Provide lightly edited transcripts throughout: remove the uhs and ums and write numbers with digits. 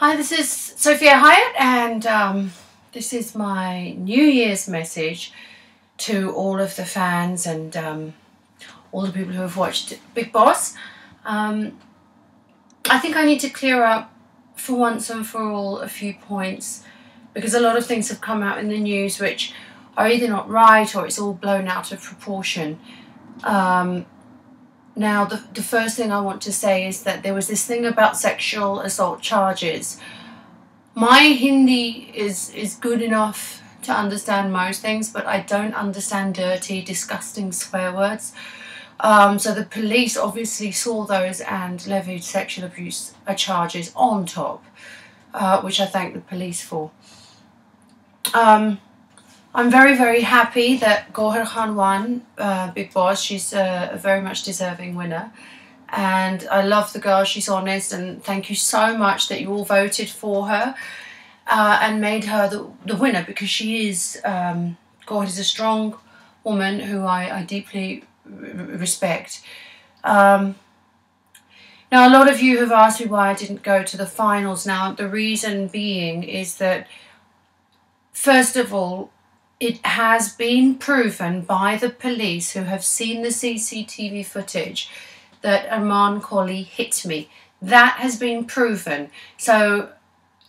Hi, this is Sofia Hyatt, and this is my New Year's message to all of the fans and all the people who have watched Bigg Boss. I think I need to clear up for once and for all a few points, because a lot of things have come out in the news which are either not right or it's all blown out of proportion. Now, the first thing I want to say is that there was this thing about sexual assault charges. My Hindi is good enough to understand most things, but I don't understand dirty, disgusting swear words. So the police obviously saw those and levied sexual abuse charges on top, which I thank the police for. I'm very, very happy that Gohar Khan won Bigg Boss. She's a very much deserving winner. And I love the girl, she's honest, and thank you so much that you all voted for her and made her the winner, because she is, God is a strong woman who I deeply respect. Now, a lot of you have asked me why I didn't go to the finals. Now, the reason being is that, first of all, it has been proven by the police who have seen the CCTV footage that Armaan Kohli hit me. That has been proven. So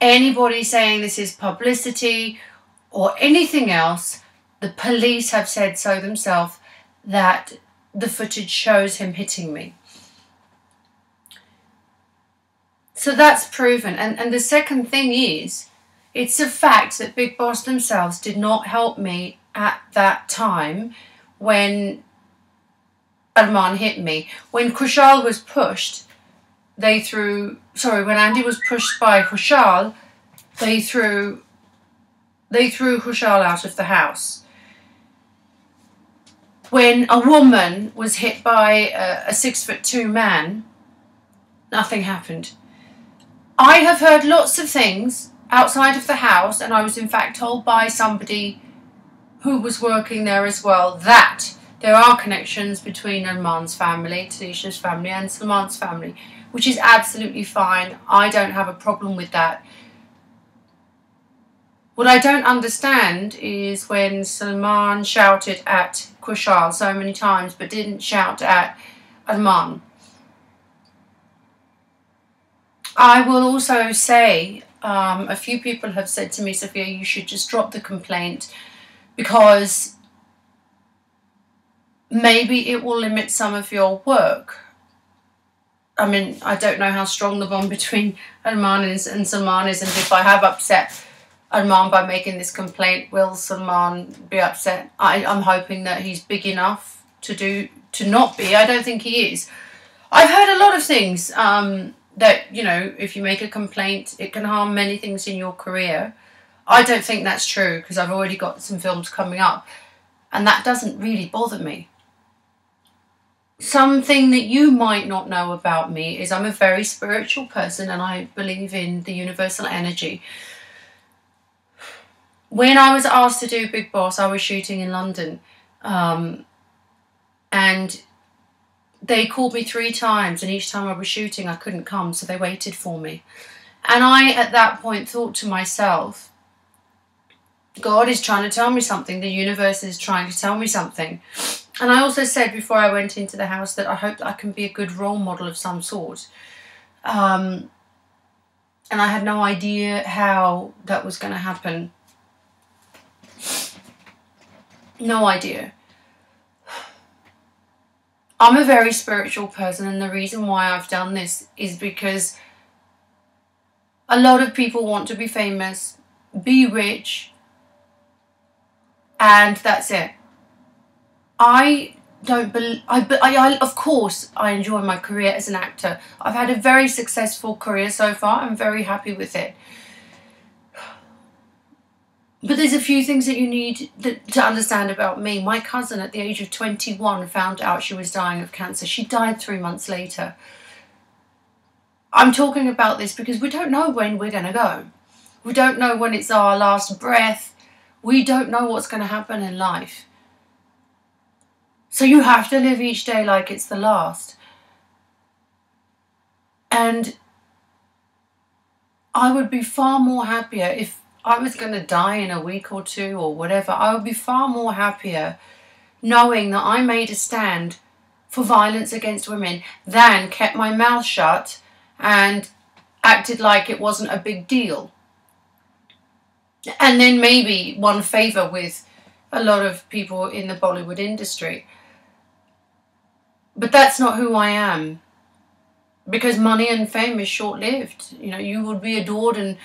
anybody saying this is publicity or anything else, the police have said so themselves, that the footage shows him hitting me. So that's proven. And the second thing is, it's a fact that Bigg Boss themselves did not help me at that time when Armaan hit me. When Kushal was pushed, when Andy was pushed by Kushal, they threw Kushal out of the house. When a woman was hit by a 6'2" man, nothing happened. I have heard lots of things outside of the house, and I was in fact told by somebody who was working there as well that there are connections between Armaan's family, Tanisha's family, and Salman's family, which is absolutely fine. I don't have a problem with that. What I don't understand is when Salman shouted at Kushal so many times but didn't shout at Armaan. I will also say, a few people have said to me, Sofia, you should just drop the complaint because maybe it will limit some of your work. I mean, I don't know how strong the bond between Armaan and Salman is, and if I have upset Armaan by making this complaint, will Salman be upset? I'm hoping that he's big enough to not be. I don't think he is. I've heard a lot of things that, you know, if you make a complaint, it can harm many things in your career. I don't think that's true, because I've already got some films coming up, and that doesn't really bother me. Something that you might not know about me is I'm a very spiritual person, and I believe in the universal energy. When I was asked to do Bigg Boss, I was shooting in London, and they called me 3 times, and each time I was shooting I couldn't come, so they waited for me. And I, at that point, thought to myself, God is trying to tell me something, the universe is trying to tell me something. And I also said before I went into the house that I hope that I can be a good role model of some sort. And I had no idea how that was going to happen. No idea. I'm a very spiritual person, and the reason why I've done this is because a lot of people want to be famous, be rich, and that's it. I don't believe, of course, I enjoy my career as an actor. I've had a very successful career so far. I'm very happy with it. But there's a few things that you need to understand about me. My cousin, at the age of 21, found out she was dying of cancer. She died 3 months later. I'm talking about this because we don't know when we're going to go. We don't know when it's our last breath. We don't know what's going to happen in life. So you have to live each day like it's the last. And I would be far more happier if I was going to die in a week or two or whatever. I would be far more happier knowing that I made a stand for violence against women than kept my mouth shut and acted like it wasn't a big deal. And then maybe won favour with a lot of people in the Bollywood industry. But that's not who I am. Because money and fame is short-lived. You know, you would be adored and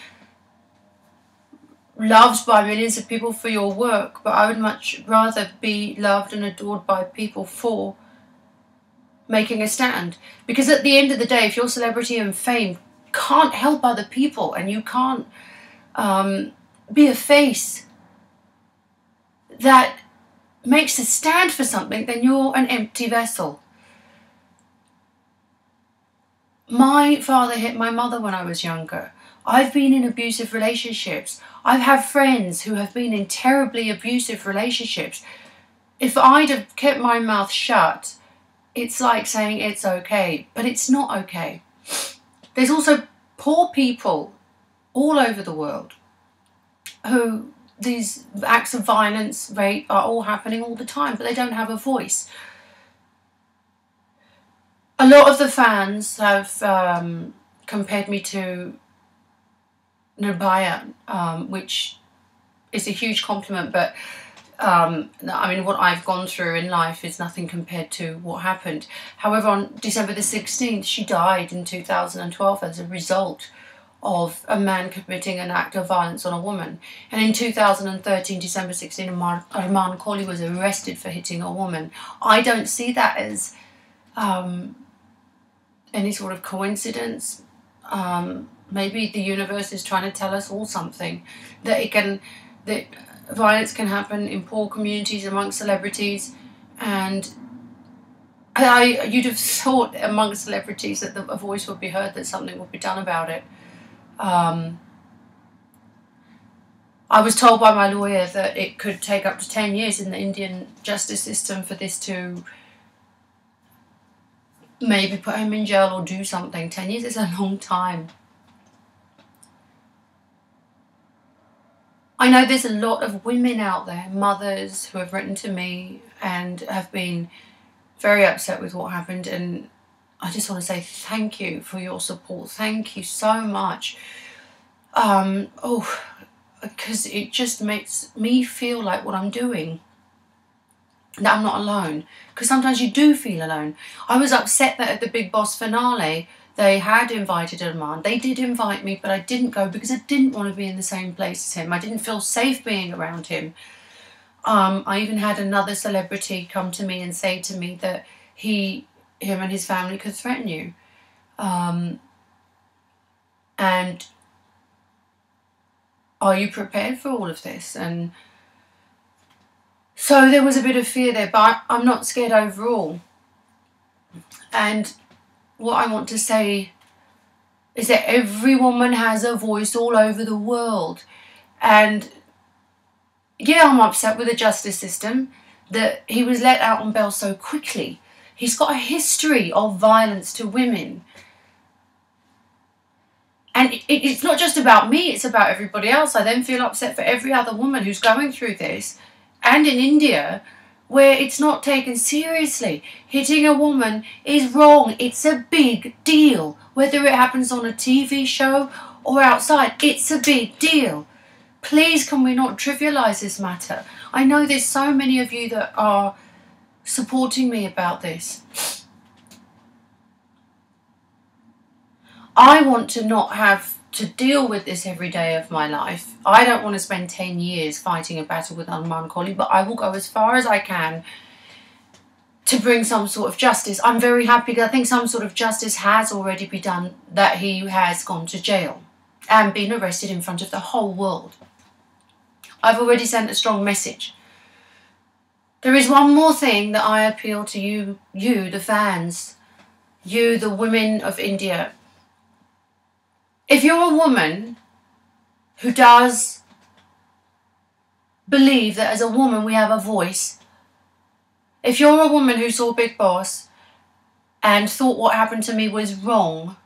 loved by millions of people for your work, but I would much rather be loved and adored by people for making a stand. Because at the end of the day, if your celebrity and fame can't help other people and you can't be a face that makes a stand for something, then you're an empty vessel. My father hit my mother when I was younger. I've been in abusive relationships. I've had friends who have been in terribly abusive relationships. If I'd have kept my mouth shut, it's like saying it's okay, but it's not okay. There's also poor people all over the world who these acts of violence, rape are all happening all the time, but they don't have a voice. A lot of the fans have compared me to Nirbhaya, which is a huge compliment, but I mean, what I've gone through in life is nothing compared to what happened. However, on December the 16th, she died in 2012 as a result of a man committing an act of violence on a woman. And in 2013, December 16, Armaan Kohli was arrested for hitting a woman. I don't see that as any sort of coincidence. Maybe the universe is trying to tell us all something, that violence can happen in poor communities amongst celebrities, and you'd have thought amongst celebrities that a voice would be heard, that something would be done about it. I was told by my lawyer that it could take up to 10 years in the Indian justice system for this to maybe put him in jail or do something. 10 years is a long time. I know there's a lot of women out there, mothers, who have written to me and have been very upset with what happened, and I just want to say thank you for your support. Thank you so much. Because it just makes me feel like what I'm doing, that I'm not alone. Because sometimes you do feel alone. I was upset that at the Bigg Boss finale, they had invited Armaan. They did invite me, but I didn't go because I didn't want to be in the same place as him. I didn't feel safe being around him. I even had another celebrity come to me and say to me that him and his family could threaten you. And are you prepared for all of this? And so there was a bit of fear there, but I'm not scared overall. And what I want to say is that every woman has a voice all over the world. And yeah, I'm upset with the justice system that he was let out on bail so quickly. He's got a history of violence to women. And it's not just about me, it's about everybody else. I then feel upset for every other woman who's going through this. And in India, where it's not taken seriously. Hitting a woman is wrong. It's a big deal. Whether it happens on a TV show or outside, it's a big deal. Please, can we not trivialise this matter? I know there's so many of you that are supporting me about this. I want to not have to deal with this every day of my life. I don't want to spend 10 years fighting a battle with Armaan Kohli, but I will go as far as I can to bring some sort of justice. I'm very happy that I think some sort of justice has already been done, that he has gone to jail and been arrested in front of the whole world. I've already sent a strong message. There is one more thing that I appeal to you, the fans, you, the women of India. If you're a woman who does believe that as a woman we have a voice, if you're a woman who saw Bigg Boss and thought what happened to me was wrong,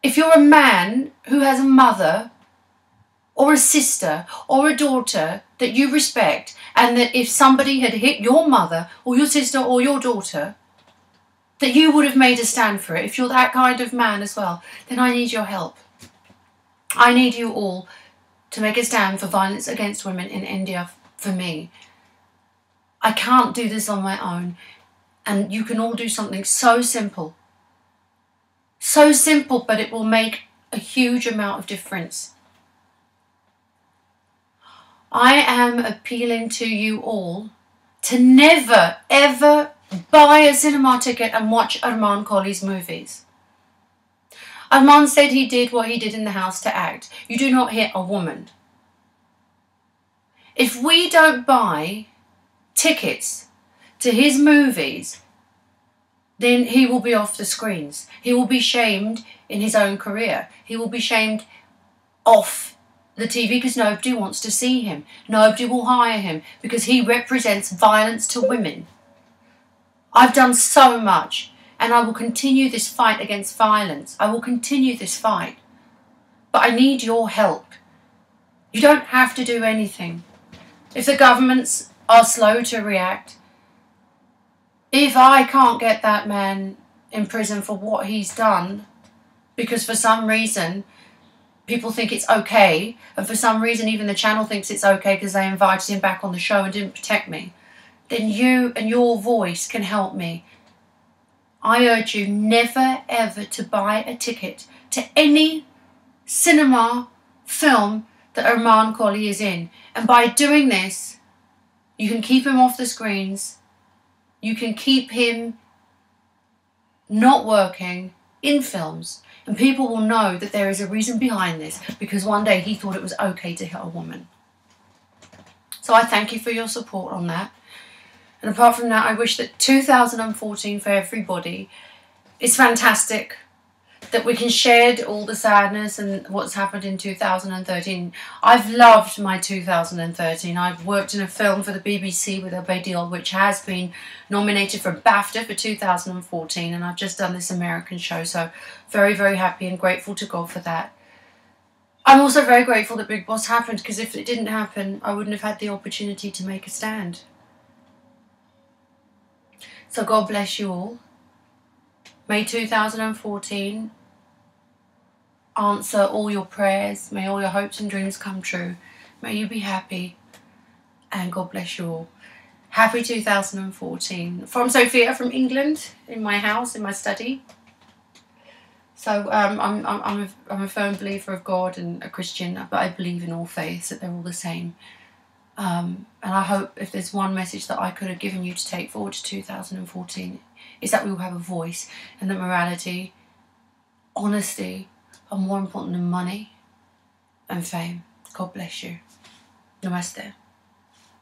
If you're a man who has a mother or a sister or a daughter that you respect, and that if somebody had hit your mother or your sister or your daughter, that you would have made a stand for it, if you're that kind of man as well, then I need your help. I need you all to make a stand for violence against women in India for me. I can't do this on my own, and you can all do something so simple. So simple, but it will make a huge amount of difference. I am appealing to you all to never, ever buy a cinema ticket and watch Armaan Kohli's movies. Armaan said he did what he did in the house to act. You do not hit a woman. If we don't buy tickets to his movies, then he will be off the screens. He will be shamed in his own career. He will be shamed off the TV because nobody wants to see him. Nobody will hire him because he represents violence to women. I've done so much, and I will continue this fight against violence. I will continue this fight. But I need your help. You don't have to do anything. If the governments are slow to react, if I can't get that man in prison for what he's done, because for some reason people think it's okay, and for some reason even the channel thinks it's okay because they invited him back on the show and didn't protect me, then you and your voice can help me. I urge you never ever to buy a ticket to any cinema film that Armaan Kohli is in. And by doing this, you can keep him off the screens. You can keep him not working in films. And people will know that there is a reason behind this, because one day he thought it was okay to hit a woman. So I thank you for your support on that. And apart from that, I wish that 2014 for everybody is fantastic. That we can share all the sadness and what's happened in 2013. I've loved my 2013. I've worked in a film for the BBC with Obadiah, which has been nominated for BAFTA for 2014. And I've just done this American show. So very, very happy and grateful to God for that. I'm also very grateful that Bigg Boss happened, because if it didn't happen, I wouldn't have had the opportunity to make a stand. So God bless you all. May 2014 answer all your prayers. May all your hopes and dreams come true. May you be happy. And God bless you all. Happy 2014. From Sofia, from England, in my house, in my study. So I'm a firm believer of God and a Christian, but I believe in all faiths, that they're all the same. And I hope if there's one message that I could have given you to take forward to 2014, is that we will have a voice, and that morality, honesty are more important than money and fame. God bless you. Namaste.